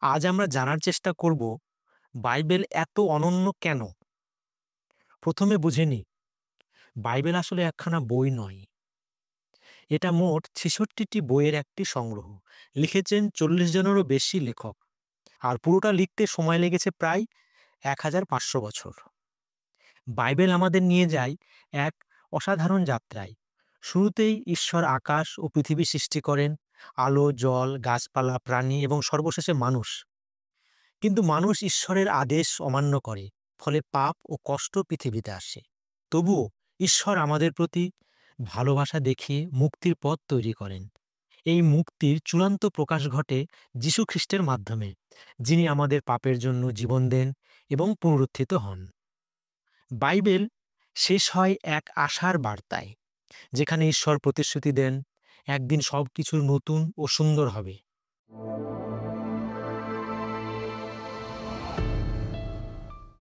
আজ আমরা জানার চেষ্টা করব বাইবেল এত অনন্য কেন? প্রথমে বুঝে নিই, বাইবেল আসলে একখানা বই নয়। এটা মোট ৬৬টি বইয়ের একটি সংগ্রহ। লিখেছেন ৪০ জনেরও বেশি লেখক। আর পুরোটা লিখতে সময় লেগেছে প্রায় ১৫০০ বছর। বাইবেল আমাদের নিয়ে যায় এক অসাধারণ যাত্রায়। শুরুতেই ঈশ্বর আকাশ ও পৃথিবী সৃষ্টি করেন, আলো, জল, গাছপালা, প্রাণী এবং সর্বশেষে মানুষ। কিন্তু মানুষ ঈশ্বরের আদেশ অমান্য করে, ফলে পাপ ও কষ্ট পৃথিবীতে আসে। তবুও ঈশ্বর আমাদের প্রতি ভালোবাসা দেখিয়ে মুক্তির পথ তৈরি করেন। এই মুক্তির চূড়ান্ত প্রকাশ ঘটে যীশু খ্রিস্টের মাধ্যমে, যিনি আমাদের পাপের জন্য জীবন দেন এবং পুনরুত্থিত হন। বাইবেল শেষ হয় এক আশার বার্তায়, যেখানে ঈশ্বর প্রতিশ্রুতি দেন, একদিন সবকিছু নতুন ও সুন্দর হবে।